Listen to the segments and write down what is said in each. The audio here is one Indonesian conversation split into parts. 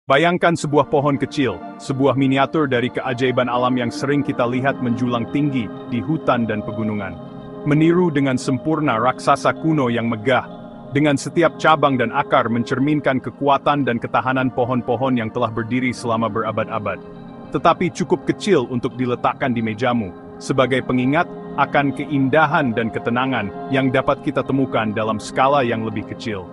Bayangkan sebuah pohon kecil, sebuah miniatur dari keajaiban alam yang sering kita lihat menjulang tinggi di hutan dan pegunungan. Meniru dengan sempurna raksasa kuno yang megah, dengan setiap cabang dan akar mencerminkan kekuatan dan ketahanan pohon-pohon yang telah berdiri selama berabad-abad. Tetapi cukup kecil untuk diletakkan di mejamu, sebagai pengingat akan keindahan dan ketenangan yang dapat kita temukan dalam skala yang lebih kecil.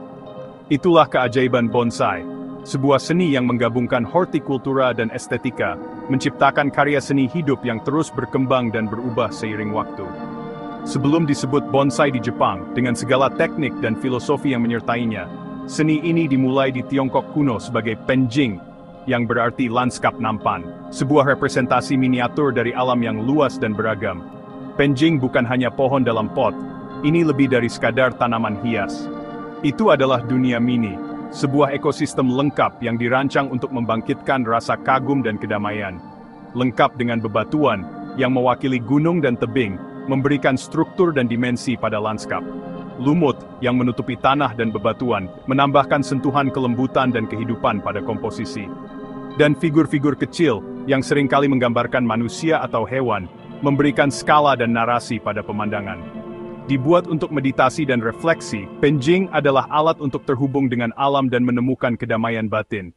Itulah keajaiban bonsai. Sebuah seni yang menggabungkan hortikultura dan estetika, menciptakan karya seni hidup yang terus berkembang dan berubah seiring waktu. Sebelum disebut bonsai di Jepang, dengan segala teknik dan filosofi yang menyertainya, seni ini dimulai di Tiongkok kuno sebagai penjing, yang berarti lanskap nampan, sebuah representasi miniatur dari alam yang luas dan beragam. Penjing bukan hanya pohon dalam pot, ini lebih dari sekadar tanaman hias. Itu adalah dunia mini. Sebuah ekosistem lengkap yang dirancang untuk membangkitkan rasa kagum dan kedamaian. Lengkap dengan bebatuan, yang mewakili gunung dan tebing, memberikan struktur dan dimensi pada lanskap. Lumut, yang menutupi tanah dan bebatuan, menambahkan sentuhan kelembutan dan kehidupan pada komposisi. Dan figur-figur kecil, yang seringkali menggambarkan manusia atau hewan, memberikan skala dan narasi pada pemandangan. Dibuat untuk meditasi dan refleksi, penjing adalah alat untuk terhubung dengan alam dan menemukan kedamaian batin.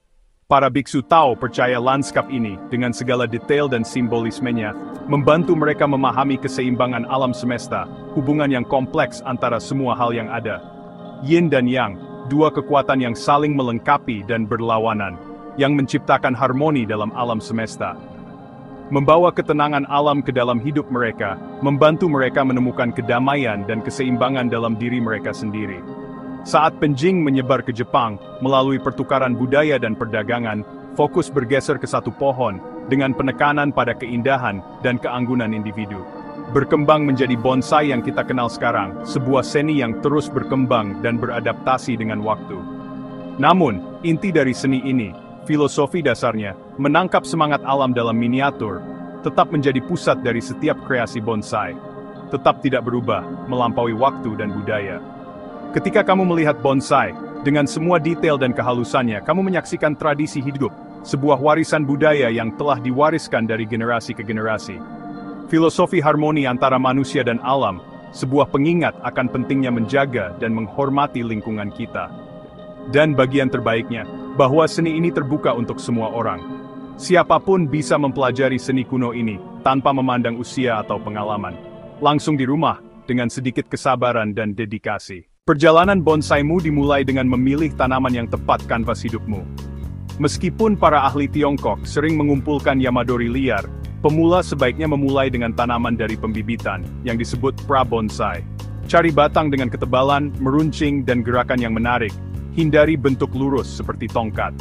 Para biksu Tao percaya lanskap ini, dengan segala detail dan simbolismenya, membantu mereka memahami keseimbangan alam semesta, hubungan yang kompleks antara semua hal yang ada. Yin dan Yang, dua kekuatan yang saling melengkapi dan berlawanan, yang menciptakan harmoni dalam alam semesta. Membawa ketenangan alam ke dalam hidup mereka, membantu mereka menemukan kedamaian dan keseimbangan dalam diri mereka sendiri. Saat penjing menyebar ke Jepang, melalui pertukaran budaya dan perdagangan, fokus bergeser ke satu pohon, dengan penekanan pada keindahan dan keanggunan individu. Berkembang menjadi bonsai yang kita kenal sekarang, sebuah seni yang terus berkembang dan beradaptasi dengan waktu. Namun, inti dari seni ini, filosofi dasarnya, menangkap semangat alam dalam miniatur, tetap menjadi pusat dari setiap kreasi bonsai. Tetap tidak berubah, melampaui waktu dan budaya. Ketika kamu melihat bonsai, dengan semua detail dan kehalusannya, kamu menyaksikan tradisi hidup, sebuah warisan budaya yang telah diwariskan dari generasi ke generasi. Filosofi harmoni antara manusia dan alam, sebuah pengingat akan pentingnya menjaga dan menghormati lingkungan kita. Dan bagian terbaiknya, bahwa seni ini terbuka untuk semua orang. Siapapun bisa mempelajari seni kuno ini, tanpa memandang usia atau pengalaman. Langsung di rumah, dengan sedikit kesabaran dan dedikasi. Perjalanan bonsaimu dimulai dengan memilih tanaman yang tepat kanvas hidupmu. Meskipun para ahli Tiongkok sering mengumpulkan yamadori liar, pemula sebaiknya memulai dengan tanaman dari pembibitan, yang disebut pra-bonsai. Cari batang dengan ketebalan, meruncing, dan gerakan yang menarik. Hindari bentuk lurus seperti tongkat.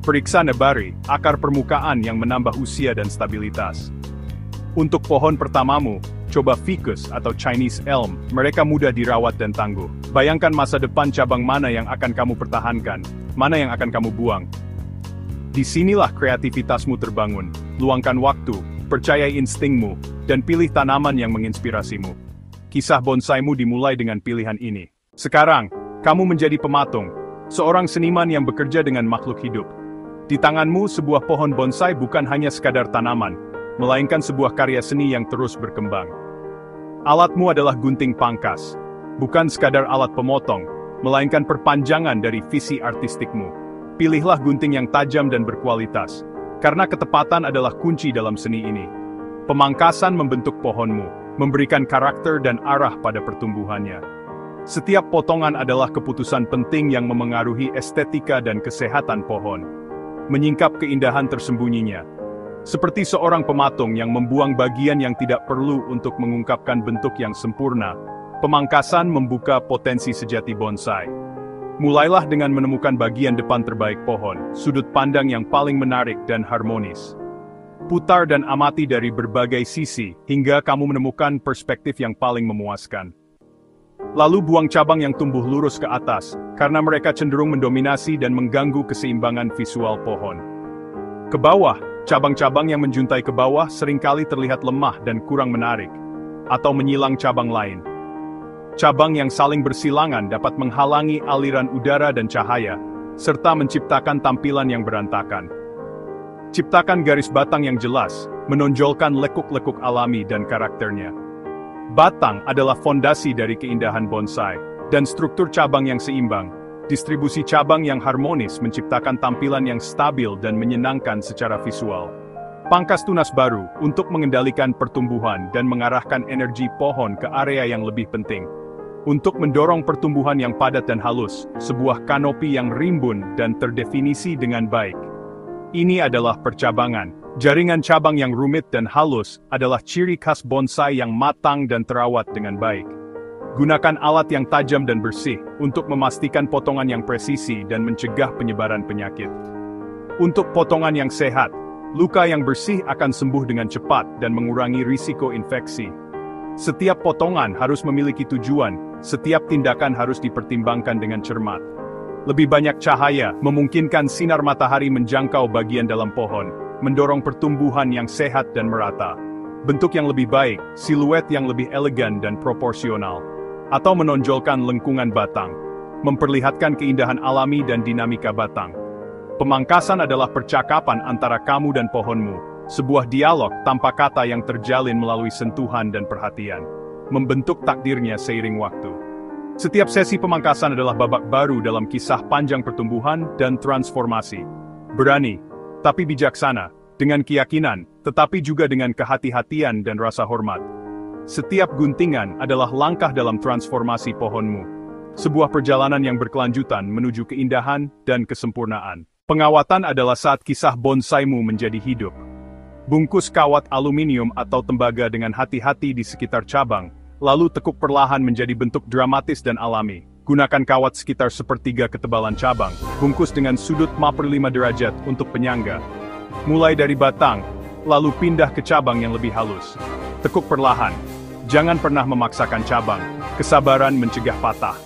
Periksa nebari, akar permukaan yang menambah usia dan stabilitas. Untuk pohon pertamamu, coba ficus atau Chinese elm, mereka mudah dirawat dan tangguh. Bayangkan masa depan cabang mana yang akan kamu pertahankan, mana yang akan kamu buang. Disinilah kreativitasmu terbangun. Luangkan waktu, percayai instingmu, dan pilih tanaman yang menginspirasimu. Kisah bonsaimu dimulai dengan pilihan ini. Sekarang, kamu menjadi pematung. Seorang seniman yang bekerja dengan makhluk hidup. Di tanganmu sebuah pohon bonsai bukan hanya sekadar tanaman, melainkan sebuah karya seni yang terus berkembang. Alatmu adalah gunting pangkas, bukan sekadar alat pemotong, melainkan perpanjangan dari visi artistikmu. Pilihlah gunting yang tajam dan berkualitas, karena ketepatan adalah kunci dalam seni ini. Pemangkasan membentuk pohonmu, memberikan karakter dan arah pada pertumbuhannya. Setiap potongan adalah keputusan penting yang memengaruhi estetika dan kesehatan pohon. Menyingkap keindahan tersembunyinya. Seperti seorang pematung yang membuang bagian yang tidak perlu untuk mengungkapkan bentuk yang sempurna, pemangkasan membuka potensi sejati bonsai. Mulailah dengan menemukan bagian depan terbaik pohon, sudut pandang yang paling menarik dan harmonis. Putar dan amati dari berbagai sisi, hingga kamu menemukan perspektif yang paling memuaskan. Lalu buang cabang yang tumbuh lurus ke atas, karena mereka cenderung mendominasi dan mengganggu keseimbangan visual pohon. Ke bawah, cabang-cabang yang menjuntai ke bawah seringkali terlihat lemah dan kurang menarik, atau menyilang cabang lain. Cabang yang saling bersilangan dapat menghalangi aliran udara dan cahaya, serta menciptakan tampilan yang berantakan. Ciptakan garis batang yang jelas, menonjolkan lekuk-lekuk alami dan karakternya. Batang adalah fondasi dari keindahan bonsai, dan struktur cabang yang seimbang, distribusi cabang yang harmonis menciptakan tampilan yang stabil dan menyenangkan secara visual. Pangkas tunas baru untuk mengendalikan pertumbuhan dan mengarahkan energi pohon ke area yang lebih penting. Untuk mendorong pertumbuhan yang padat dan halus, sebuah kanopi yang rimbun dan terdefinisi dengan baik. Ini adalah percabangan. Jaringan cabang yang rumit dan halus adalah ciri khas bonsai yang matang dan terawat dengan baik. Gunakan alat yang tajam dan bersih untuk memastikan potongan yang presisi dan mencegah penyebaran penyakit. Untuk potongan yang sehat, luka yang bersih akan sembuh dengan cepat dan mengurangi risiko infeksi. Setiap potongan harus memiliki tujuan, setiap tindakan harus dipertimbangkan dengan cermat. Lebih banyak cahaya memungkinkan sinar matahari menjangkau bagian dalam pohon, mendorong pertumbuhan yang sehat dan merata. Bentuk yang lebih baik, siluet yang lebih elegan dan proporsional. Atau menonjolkan lengkungan batang, memperlihatkan keindahan alami dan dinamika batang. Pemangkasan adalah percakapan antara kamu dan pohonmu, sebuah dialog tanpa kata yang terjalin melalui sentuhan dan perhatian, membentuk takdirnya seiring waktu. Setiap sesi pemangkasan adalah babak baru dalam kisah panjang pertumbuhan dan transformasi. Berani, tapi bijaksana, dengan keyakinan, tetapi juga dengan kehati-hatian dan rasa hormat. Setiap guntingan adalah langkah dalam transformasi pohonmu. Sebuah perjalanan yang berkelanjutan menuju keindahan dan kesempurnaan. Pengawatan adalah saat kisah bonsaimu menjadi hidup. Bungkus kawat aluminium atau tembaga dengan hati-hati di sekitar cabang, lalu tekuk perlahan menjadi bentuk dramatis dan alami. Gunakan kawat sekitar sepertiga ketebalan cabang, bungkus dengan sudut 45 derajat untuk penyangga. Mulai dari batang, lalu pindah ke cabang yang lebih halus. Tekuk perlahan. Jangan pernah memaksakan cabang, kesabaran mencegah patah.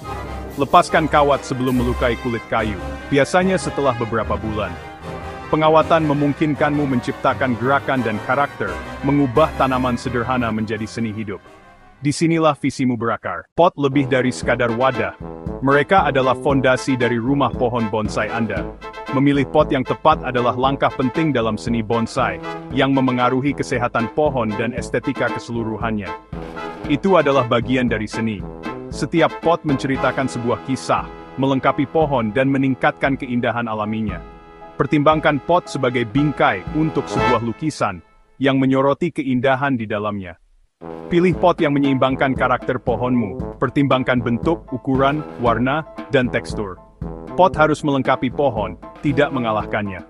Lepaskan kawat sebelum melukai kulit kayu, biasanya setelah beberapa bulan. Pengawatan memungkinkanmu menciptakan gerakan dan karakter, mengubah tanaman sederhana menjadi seni hidup. Disinilah visimu berakar. Pot lebih dari sekadar wadah. Mereka adalah fondasi dari rumah pohon bonsai Anda. Memilih pot yang tepat adalah langkah penting dalam seni bonsai, yang memengaruhi kesehatan pohon dan estetika keseluruhannya. Itu adalah bagian dari seni. Setiap pot menceritakan sebuah kisah, melengkapi pohon dan meningkatkan keindahan alaminya. Pertimbangkan pot sebagai bingkai untuk sebuah lukisan, yang menyoroti keindahan di dalamnya. Pilih pot yang menyeimbangkan karakter pohonmu, pertimbangkan bentuk, ukuran, warna, dan tekstur. Pot harus melengkapi pohon, tidak mengalahkannya.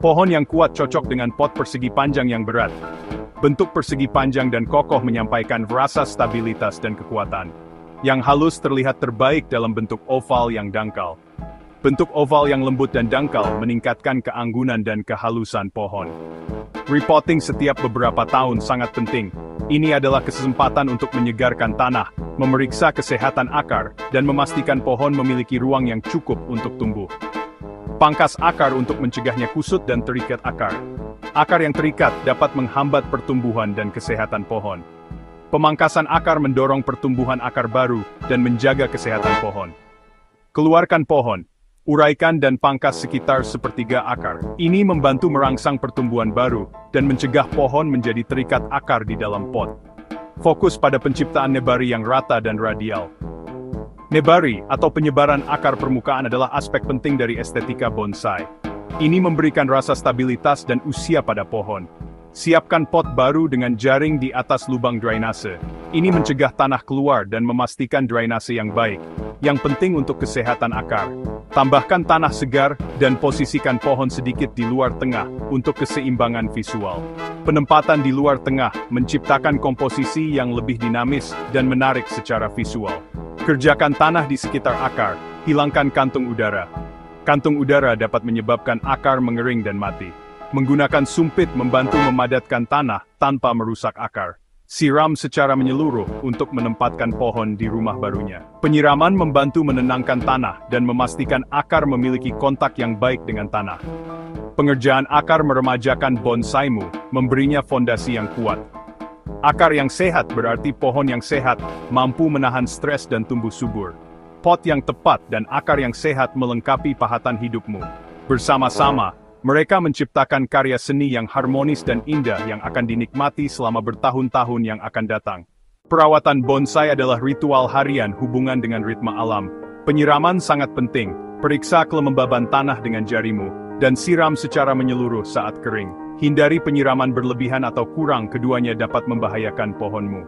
Pohon yang kuat cocok dengan pot persegi panjang yang berat. Bentuk persegi panjang dan kokoh menyampaikan rasa stabilitas dan kekuatan. Yang halus terlihat terbaik dalam bentuk oval yang dangkal. Bentuk oval yang lembut dan dangkal meningkatkan keanggunan dan kehalusan pohon. Repotting setiap beberapa tahun sangat penting. Ini adalah kesempatan untuk menyegarkan tanah, memeriksa kesehatan akar, dan memastikan pohon memiliki ruang yang cukup untuk tumbuh. Pangkas akar untuk mencegahnya kusut dan terikat akar. Akar yang terikat dapat menghambat pertumbuhan dan kesehatan pohon. Pemangkasan akar mendorong pertumbuhan akar baru dan menjaga kesehatan pohon. Keluarkan pohon. Uraikan dan pangkas sekitar sepertiga akar. Ini membantu merangsang pertumbuhan baru, dan mencegah pohon menjadi terikat akar di dalam pot. Fokus pada penciptaan nebari yang rata dan radial. Nebari, atau penyebaran akar permukaan adalah aspek penting dari estetika bonsai. Ini memberikan rasa stabilitas dan usia pada pohon. Siapkan pot baru dengan jaring di atas lubang drainase. Ini mencegah tanah keluar dan memastikan drainase yang baik, yang penting untuk kesehatan akar. Tambahkan tanah segar, dan posisikan pohon sedikit di luar tengah, untuk keseimbangan visual. Penempatan di luar tengah, menciptakan komposisi yang lebih dinamis, dan menarik secara visual. Kerjakan tanah di sekitar akar, hilangkan kantung udara. Kantung udara dapat menyebabkan akar mengering dan mati. Menggunakan sumpit membantu memadatkan tanah, tanpa merusak akar. Siram secara menyeluruh untuk menempatkan pohon di rumah barunya. Penyiraman membantu menenangkan tanah dan memastikan akar memiliki kontak yang baik dengan tanah. Pengerjaan akar meremajakan bonsaimu, memberinya fondasi yang kuat. Akar yang sehat berarti pohon yang sehat, mampu menahan stres dan tumbuh subur. pot yang tepat dan akar yang sehat melengkapi pahatan hidupmu. Bersama-sama, mereka menciptakan karya seni yang harmonis dan indah yang akan dinikmati selama bertahun-tahun yang akan datang. Perawatan bonsai adalah ritual harian hubungan dengan ritme alam. Penyiraman sangat penting, periksa kelembaban tanah dengan jarimu, dan siram secara menyeluruh saat kering. Hindari penyiraman berlebihan atau kurang, keduanya dapat membahayakan pohonmu.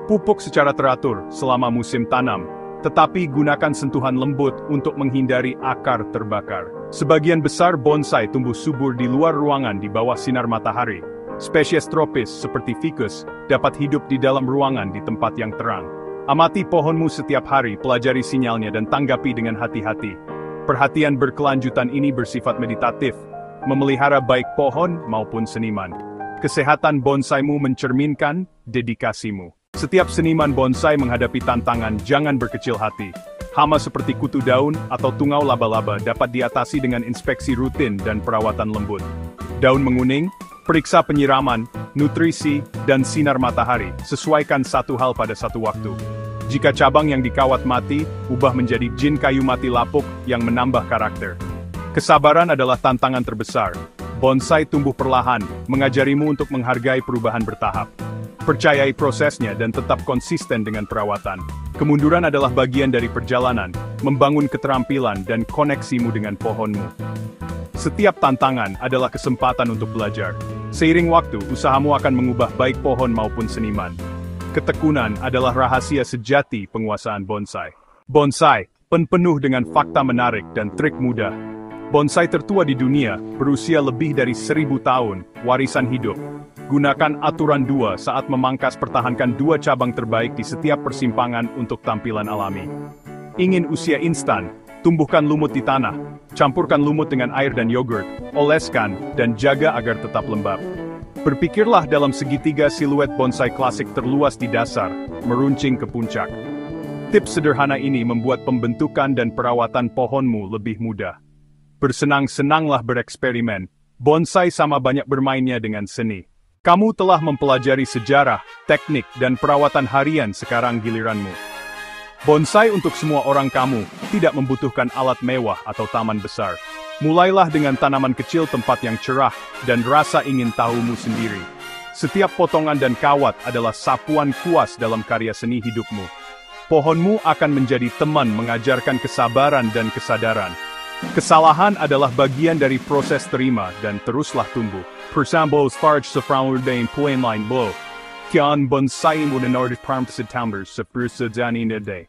Pupuk secara teratur selama musim tanam, tetapi gunakan sentuhan lembut untuk menghindari akar terbakar. Sebagian besar bonsai tumbuh subur di luar ruangan di bawah sinar matahari. Spesies tropis seperti ficus dapat hidup di dalam ruangan di tempat yang terang. Amati pohonmu setiap hari, pelajari sinyalnya dan tanggapi dengan hati-hati. Perhatian berkelanjutan ini bersifat meditatif, memelihara baik pohon maupun seniman. Kesehatan bonsaimu mencerminkan dedikasimu. Setiap seniman bonsai menghadapi tantangan, jangan berkecil hati. Hama seperti kutu daun atau tungau laba-laba dapat diatasi dengan inspeksi rutin dan perawatan lembut. Daun menguning, periksa penyiraman, nutrisi, dan sinar matahari. Sesuaikan satu hal pada satu waktu. Jika cabang yang dikawat mati, ubah menjadi jin kayu mati lapuk yang menambah karakter. Kesabaran adalah tantangan terbesar. Bonsai tumbuh perlahan, mengajarimu untuk menghargai perubahan bertahap. Percayai prosesnya dan tetap konsisten dengan perawatan. Kemunduran adalah bagian dari perjalanan, membangun keterampilan dan koneksimu dengan pohonmu. Setiap tantangan adalah kesempatan untuk belajar. Seiring waktu, usahamu akan mengubah baik pohon maupun seniman. Ketekunan adalah rahasia sejati penguasaan bonsai. Bonsai, penuh dengan fakta menarik dan trik mudah. Bonsai tertua di dunia, berusia lebih dari 1000 tahun, warisan hidup. Gunakan aturan 2 saat memangkas, pertahankan 2 cabang terbaik di setiap persimpangan untuk tampilan alami. Ingin usia instan? Tumbuhkan lumut di tanah, campurkan lumut dengan air dan yogurt, oleskan, dan jaga agar tetap lembab. Berpikirlah dalam segitiga, siluet bonsai klasik terluas di dasar, meruncing ke puncak. Tips sederhana ini membuat pembentukan dan perawatan pohonmu lebih mudah. Bersenang-senanglah bereksperimen, bonsai sama banyak bermainnya dengan seni. Kamu telah mempelajari sejarah, teknik, dan perawatan harian, sekarang giliranmu. Bonsai untuk semua orang. Kamu tidak membutuhkan alat mewah atau taman besar. Mulailah dengan tanaman kecil, tempat yang cerah, dan rasa ingin tahumu sendiri. Setiap potongan dan kawat adalah sapuan kuas dalam karya seni hidupmu. Pohonmu akan menjadi teman mengajarkan kesabaran dan kesadaran. Kesalahan adalah bagian dari proses, terima dan teruslah tumbuh. Persambo Sparge sa Fraunurdain Plain Line Blow. Kian bonsai mo na Nordic Parm sa Towers sa Pursa Danina Day.